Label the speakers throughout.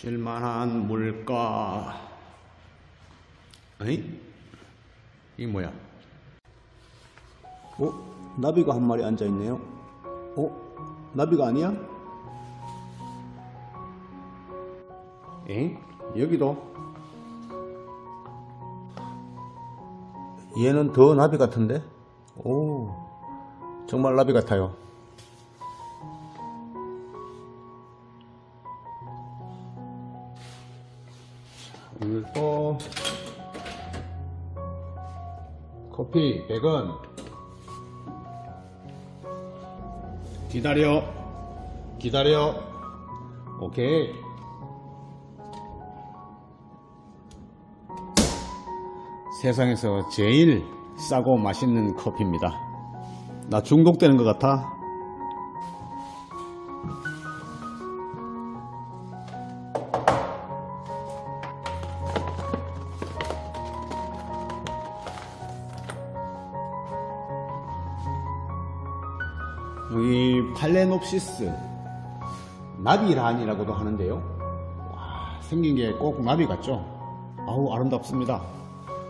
Speaker 1: 쉴만한 물가. 에이? 이게 뭐야? 나비가 한 마리 앉아있네요. 나비가 아니야? 여기도? 얘는 더 나비 같은데? 정말 나비 같아요. 오늘도 커피 100원. 기다려. 오케이. 세상에서 제일 싸고 맛있는 커피입니다. 나 중독되는 것 같아. 여기 팔레놉시스 나비란이라고도 하는데요. 와, 생긴 게 꼭 나비 같죠? 아우, 아름답습니다.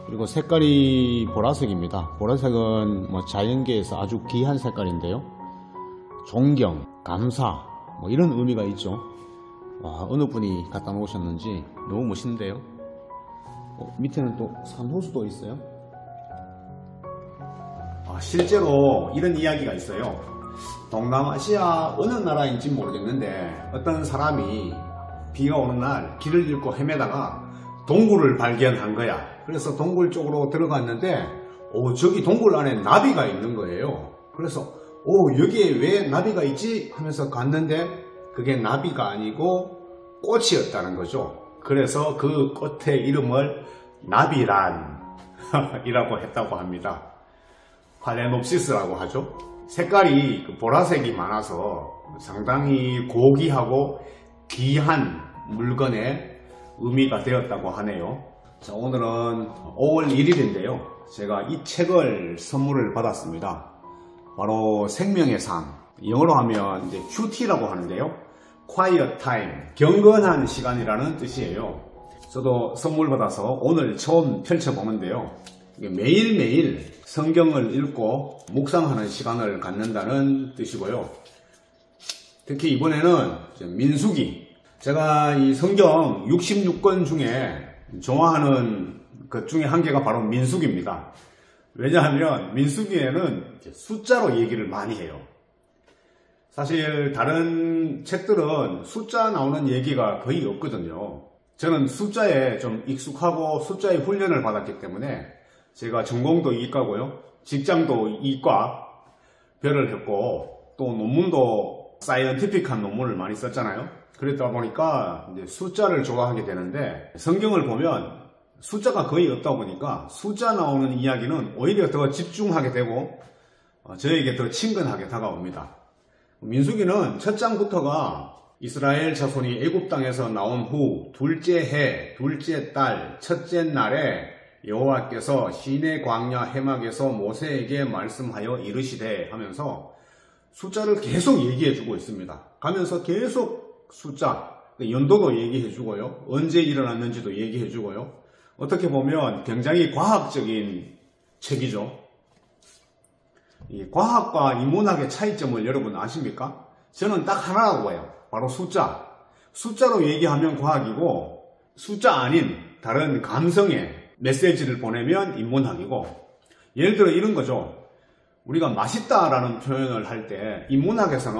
Speaker 1: 그리고 색깔이 보라색입니다. 보라색은 자연계에서 아주 귀한 색깔인데요. 존경, 감사 이런 의미가 있죠. 와, 어느 분이 갖다 놓으셨는지 너무 멋있는데요. 밑에는 또 산호수도 있어요. 실제로 이런 이야기가 있어요. 동남아시아 어느 나라인지 모르겠는데 어떤 사람이 비가 오는 날 길을 잃고 헤매다가 동굴을 발견한 거야. 그래서 동굴 쪽으로 들어갔는데 저기 동굴 안에 나비가 있는 거예요. 그래서 여기에 왜 나비가 있지? 하면서 갔는데 그게 나비가 아니고 꽃이었다는 거죠. 그래서 그 꽃의 이름을 나비란 이라고 했다고 합니다. 팔레놉시스라고 하죠. 색깔이 보라색이 많아서 상당히 고귀하고 귀한 물건의 의미가 되었다고 하네요. 자, 오늘은 5월 1일인데요. 제가 이 책을 선물을 받았습니다. 바로 생명의 상. 영어로 하면 이제 QT라고 하는데요. Quiet Time, 경건한 시간이라는 뜻이에요. 저도 선물 받아서 오늘 처음 펼쳐보는데요. 매일매일 성경을 읽고 묵상하는 시간을 갖는다는 뜻이고요. 특히 이번에는 민수기, 제가 이 성경 66권 중에 좋아하는 것 중에 한 개가 바로 민수기입니다. 왜냐하면 민수기에는 숫자로 얘기를 많이 해요. 사실 다른 책들은 숫자 나오는 얘기가 거의 없거든요. 저는 숫자에 좀 익숙하고 숫자의 훈련을 받았기 때문에 제가 전공도 이과고요. 직장도 이과 별을 했고 또 논문도 사이언티픽한 논문을 많이 썼잖아요. 그러다 보니까 이제 숫자를 좋아하게 되는데 성경을 보면 숫자가 거의 없다 보니까 숫자 나오는 이야기는 오히려 더 집중하게 되고 저에게 더 친근하게 다가옵니다. 민수기는 첫 장부터가 이스라엘 자손이 애굽 땅에서 나온 후 둘째 해, 둘째 달, 첫째 날에 여호와께서 시내 광야 해막에서 모세에게 말씀하여 이르시되 하면서 숫자를 계속 얘기해 주고 있습니다. 가면서 계속 숫자, 연도도 얘기해 주고요. 언제 일어났는지도 얘기해 주고요. 어떻게 보면 굉장히 과학적인 책이죠. 이 과학과 인문학의 차이점을 여러분 아십니까? 저는 딱 하나라고 봐요. 바로 숫자. 숫자로 얘기하면 과학이고 숫자 아닌 다른 감성의 메시지를 보내면 인문학이고, 예를 들어 이런 거죠. 우리가 맛있다라는 표현을 할 때 인문학에서는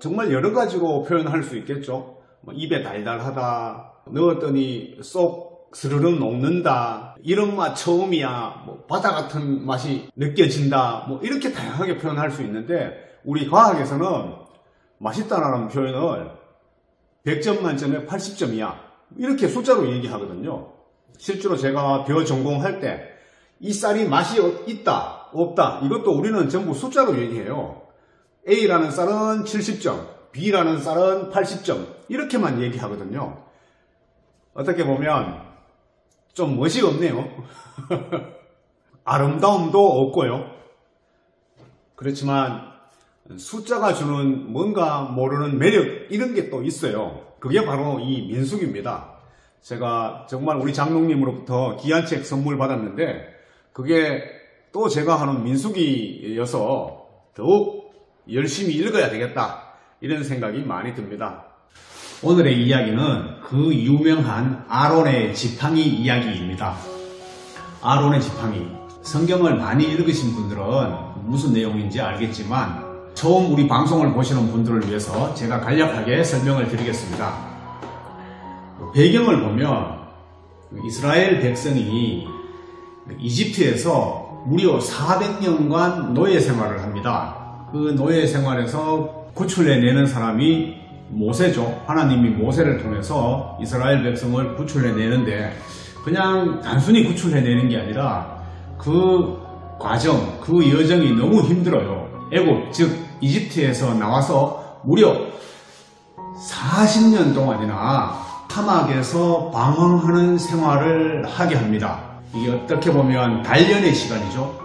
Speaker 1: 정말 여러 가지로 표현할 수 있겠죠. 입에 달달하다, 넣었더니 쏙 스르륵 녹는다, 이런 맛 처음이야, 바다 같은 맛이 느껴진다, 이렇게 다양하게 표현할 수 있는데 우리 과학에서는 맛있다라는 표현을 100점 만점에 80점이야 이렇게 숫자로 얘기하거든요. 실제로 제가 벼 전공할 때 이 쌀이 맛이 있다, 없다 이것도 우리는 전부 숫자로 얘기해요. A라는 쌀은 70점, B라는 쌀은 80점 이렇게만 얘기하거든요. 어떻게 보면 좀 멋이 없네요. 아름다움도 없고요. 그렇지만 숫자가 주는 뭔가 모르는 매력 이런 게 또 있어요. 그게 바로 이 민수기입니다. 제가 정말 우리 장롱님으로부터 귀한 책 선물 받았는데 그게 또 제가 하는 민수기여서 더욱 열심히 읽어야 되겠다 이런 생각이 많이 듭니다. 오늘의 이야기는 그 유명한 아론의 지팡이 이야기입니다. 아론의 지팡이. 성경을 많이 읽으신 분들은 무슨 내용인지 알겠지만 처음 우리 방송을 보시는 분들을 위해서 제가 간략하게 설명을 드리겠습니다. 배경을 보면 이스라엘 백성이 이집트에서 무려 400년간 노예 생활을 합니다. 그 노예 생활에서 구출해내는 사람이 모세죠. 하나님이 모세를 통해서 이스라엘 백성을 구출해내는데 그냥 단순히 구출해내는 게 아니라 그 과정, 그 여정이 너무 힘들어요. 애굽, 즉 이집트에서 나와서 무려 40년 동안이나 사막에서 방황하는 생활을 하게 합니다. 이게 어떻게 보면 단련의 시간이죠.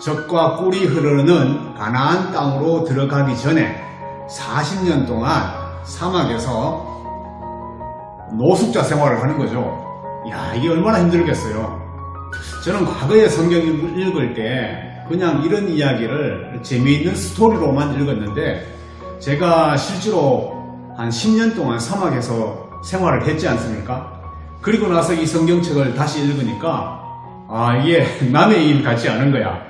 Speaker 1: 젖과 꿀이 흐르는 가나안 땅으로 들어가기 전에 40년 동안 사막에서 노숙자 생활을 하는 거죠. 이야, 이게 얼마나 힘들겠어요. 저는 과거에 성경을 읽을 때 그냥 이런 이야기를 재미있는 스토리로만 읽었는데 제가 실제로 한 10년 동안 사막에서 생활을 했지 않습니까? 그리고 나서 이 성경책을 다시 읽으니까 이게 남의 일 같지 않은 거야.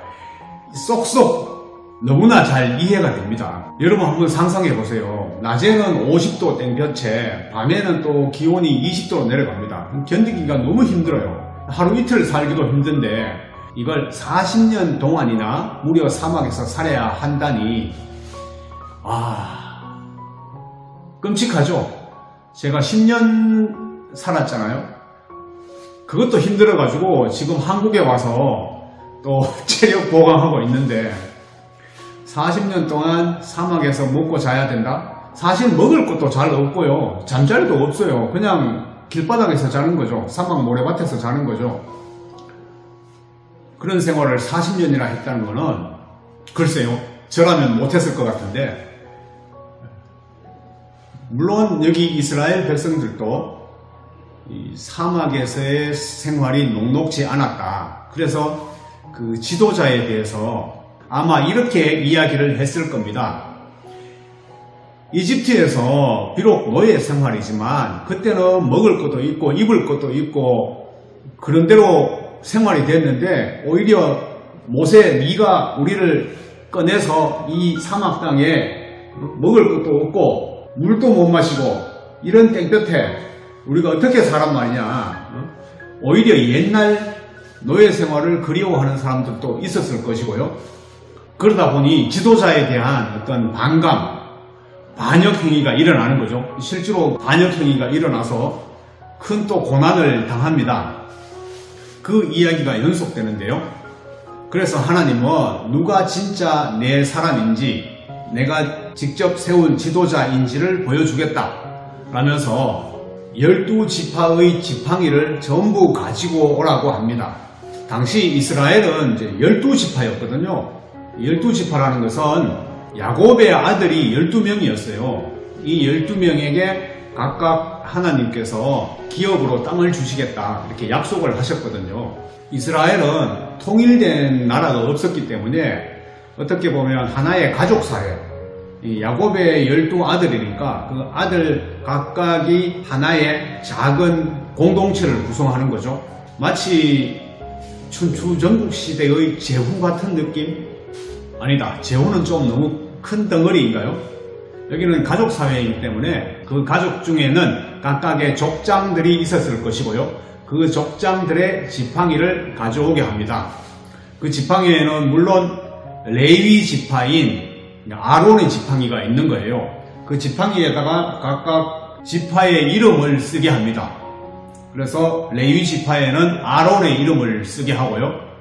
Speaker 1: 쏙쏙 너무나 잘 이해가 됩니다. 여러분 한번 상상해 보세요. 낮에는 50도 땡볕에 밤에는 또 기온이 20도로 내려갑니다. 견디기가 너무 힘들어요. 하루 이틀 살기도 힘든데 이걸 40년 동안이나 무려 사막에서 살아야 한다니 끔찍하죠. 제가 10년 살았잖아요. 그것도 힘들어가지고 지금 한국에 와서 또 체력 보강하고 있는데 40년 동안 사막에서 먹고 자야 된다? 사실 먹을 것도 잘 없고요. 잠자리도 없어요. 그냥 길바닥에서 자는 거죠. 사막 모래밭에서 자는 거죠. 그런 생활을 40년이나 했다는 거는 글쎄요. 저라면 못했을 것 같은데 물론 여기 이스라엘 백성들도 이 사막에서의 생활이 녹록지 않았다. 그래서 그 지도자에 대해서 아마 이렇게 이야기를 했을 겁니다. 이집트에서 비록 노예 생활이지만 그때는 먹을 것도 있고 입을 것도 있고 그런 대로 생활이 됐는데 오히려 모세 네가 우리를 꺼내서 이 사막 땅에 먹을 것도 없고 물도 못 마시고 이런 땡볕에 우리가 어떻게 살란 말이냐. 오히려 옛날 노예 생활을 그리워하는 사람들도 있었을 것이고요. 그러다 보니 지도자에 대한 어떤 반감, 반역 행위가 일어나는 거죠. 실제로 반역 행위가 일어나서 큰 또 고난을 당합니다. 그 이야기가 연속되는데요. 그래서 하나님은 누가 진짜 내 사람인지 내가 직접 세운 지도자인지를 보여주겠다 라면서 12지파의 지팡이를 전부 가지고 오라고 합니다. 당시 이스라엘은 이제 12지파였거든요. 12지파라는 것은 야곱의 아들이 12명이었어요. 이 12명에게 각각 하나님께서 기업으로 땅을 주시겠다 이렇게 약속을 하셨거든요. 이스라엘은 통일된 나라가 없었기 때문에 어떻게 보면 하나의 가족사회, 야곱의 12아들이니까 그 아들 각각이 하나의 작은 공동체를 구성하는 거죠. 마치 춘추전국시대의 제후 같은 느낌? 아니다. 제후는 좀 너무 큰 덩어리인가요? 여기는 가족사회이기 때문에 그 가족 중에는 각각의 족장들이 있었을 것이고요. 그 족장들의 지팡이를 가져오게 합니다. 그 지팡이에는 물론 레위 지파인 아론의 지팡이가 있는 거예요. 그 지팡이에다가 각각 지파의 이름을 쓰게 합니다. 그래서 레위 지파에는 아론의 이름을 쓰게 하고요.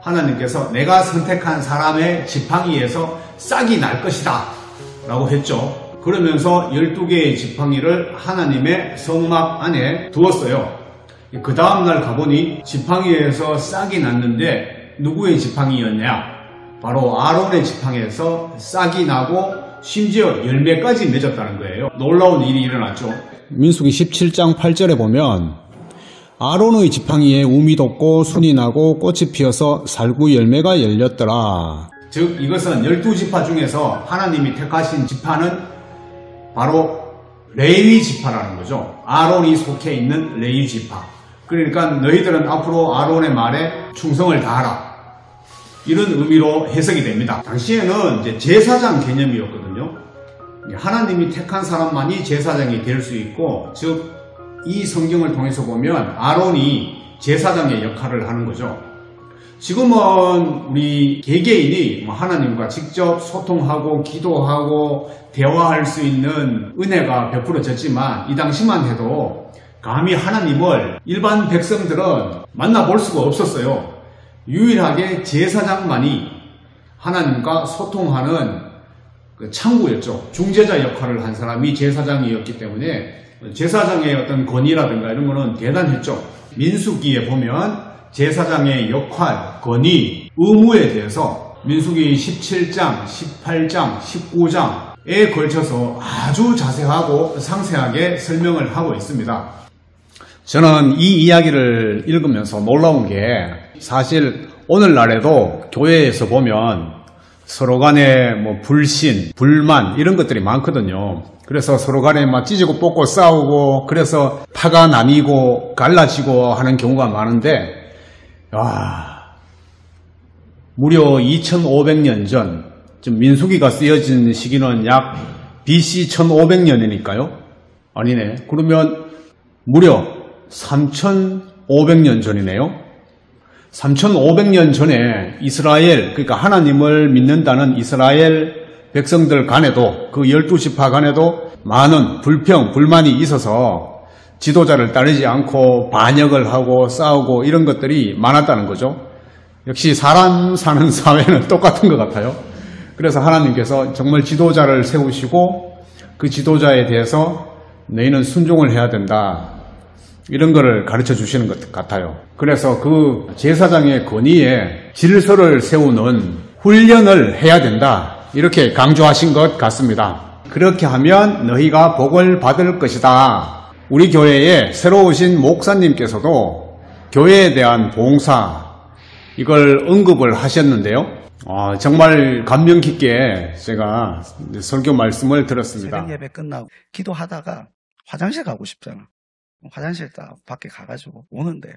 Speaker 1: 하나님께서 내가 선택한 사람의 지팡이에서 싹이 날 것이다 라고 했죠. 그러면서 12개의 지팡이를 하나님의 성막 안에 두었어요. 그 다음날 가보니 지팡이에서 싹이 났는데 누구의 지팡이였냐? 바로 아론의 지팡이에서 싹이 나고 심지어 열매까지 맺었다는 거예요. 놀라운 일이 일어났죠. 민수기 17장 8절에 보면 아론의 지팡이에 우미 돋고 순이 나고 꽃이 피어서 살구 열매가 열렸더라. 즉 이것은 12지파 중에서 하나님이 택하신 지파는 바로 레위 지파라는 거죠. 아론이 속해 있는 레위 지파. 그러니까 너희들은 앞으로 아론의 말에 충성을 다하라. 이런 의미로 해석이 됩니다. 당시에는 이제 제사장 개념이었거든요. 하나님이 택한 사람만이 제사장이 될 수 있고, 즉 이 성경을 통해서 보면 아론이 제사장의 역할을 하는 거죠. 지금은 우리 개개인이 하나님과 직접 소통하고 기도하고 대화할 수 있는 은혜가 베풀어졌지만 이 당시만 해도 감히 하나님을 일반 백성들은 만나볼 수가 없었어요. 유일하게 제사장만이 하나님과 소통하는 그 창구였죠. 중재자 역할을 한 사람이 제사장이었기 때문에 제사장의 어떤 권위라든가 이런 거는 대단했죠. 민수기에 보면 제사장의 역할, 권위, 의무에 대해서 민수기 17장, 18장, 19장에 걸쳐서 아주 자세하고 상세하게 설명을 하고 있습니다. 저는 이 이야기를 읽으면서 놀라운 게 사실 오늘날에도 교회에서 보면 서로 간에 뭐 불신, 불만 이런 것들이 많거든요. 그래서 서로 간에 막 찢고 뽑고 싸우고 그래서 파가 나뉘고 갈라지고 하는 경우가 많은데 무려 2500년 전, 지금 민수기가 쓰여진 시기는 약 BC 1500년이니까요. 아니네. 그러면 무려 3500년 전이네요. 3500년 전에 이스라엘, 그러니까 하나님을 믿는다는 이스라엘 백성들 간에도, 그 12지파 간에도 많은 불평, 불만이 있어서 지도자를 따르지 않고 반역을 하고 싸우고 이런 것들이 많았다는 거죠. 역시 사람 사는 사회는 똑같은 것 같아요. 그래서 하나님께서 정말 지도자를 세우시고 그 지도자에 대해서 너희는 순종을 해야 된다. 이런 거를 가르쳐 주시는 것 같아요. 그래서 그 제사장의 권위에 질서를 세우는 훈련을 해야 된다. 이렇게 강조하신 것 같습니다. 그렇게 하면 너희가 복을 받을 것이다. 우리 교회에 새로 오신 목사님께서도 교회에 대한 봉사, 이걸 언급을 하셨는데요. 정말 감명 깊게 제가 설교 말씀을 들었습니다.
Speaker 2: 새벽 예배 끝나고 기도하다가 화장실 가고 싶잖아. 화장실 딱 밖에 가가지고 오는데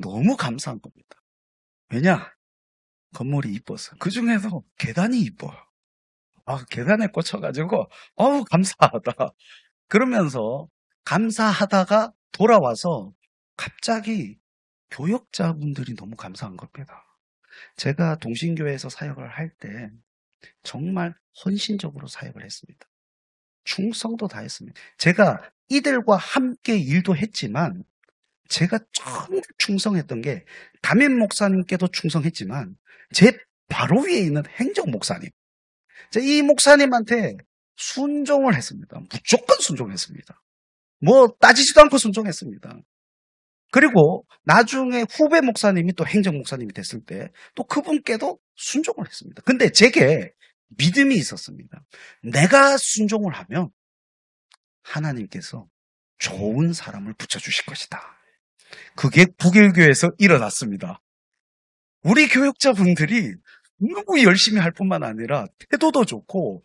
Speaker 2: 너무 감사한 겁니다. 왜냐? 건물이 이뻐서. 그 중에서 계단이 이뻐요. 계단에 꽂혀가지고 감사하다. 그러면서 감사하다가 돌아와서 갑자기 교역자분들이 너무 감사한 겁니다. 제가 동신교회에서 사역을 할 때 정말 헌신적으로 사역을 했습니다. 충성도 다했습니다. 제가 이들과 함께 일도 했지만 제가 정말 충성했던 게 담임 목사님께도 충성했지만 제 바로 위에 있는 행정 목사님, 이 목사님한테 순종을 했습니다. 무조건 순종했습니다. 뭐 따지지도 않고 순종했습니다. 그리고 나중에 후배 목사님이 또 행정 목사님이 됐을 때 또 그분께도 순종을 했습니다. 근데 제게 믿음이 있었습니다. 내가 순종을 하면 하나님께서 좋은 사람을 붙여주실 것이다. 그게 북일교에서 일어났습니다. 우리 교역자분들이 너무 열심히 할 뿐만 아니라 태도도 좋고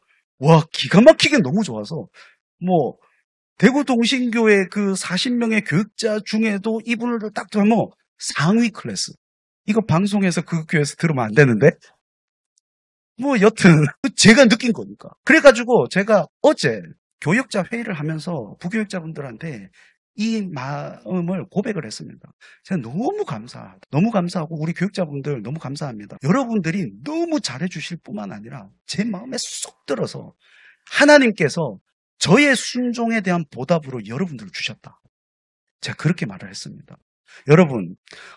Speaker 2: 기가 막히게 너무 좋아서 대구 동신교회 그 40명의 교육자 중에도 이분을 딱 들으면 상위 클래스. 이거 방송에서 그 교회에서 들으면 안 되는데 여튼 제가 느낀 거니까. 그래가지고 제가 어제 교역자 회의를 하면서 부교역자분들한테 이 마음을 고백을 했습니다. 제가 너무 감사하다. 너무 감사하고 우리 교역자분들 너무 감사합니다. 여러분들이 너무 잘해주실 뿐만 아니라 제 마음에 쏙 들어서 하나님께서 저의 순종에 대한 보답으로 여러분들을 주셨다. 제가 그렇게 말을 했습니다. 여러분,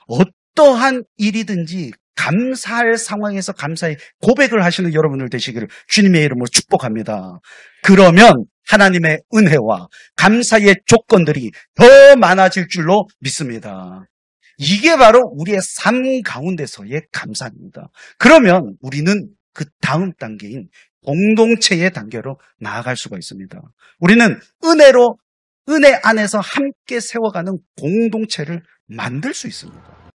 Speaker 2: 어떠한 일이든지 감사할 상황에서 감사의 고백을 하시는 여러분들 되시기를 주님의 이름으로 축복합니다. 그러면 하나님의 은혜와 감사의 조건들이 더 많아질 줄로 믿습니다. 이게 바로 우리의 삶 가운데서의 감사입니다. 그러면 우리는 그 다음 단계인 공동체의 단계로 나아갈 수가 있습니다. 우리는 은혜 안에서 함께 세워가는 공동체를 만들 수 있습니다.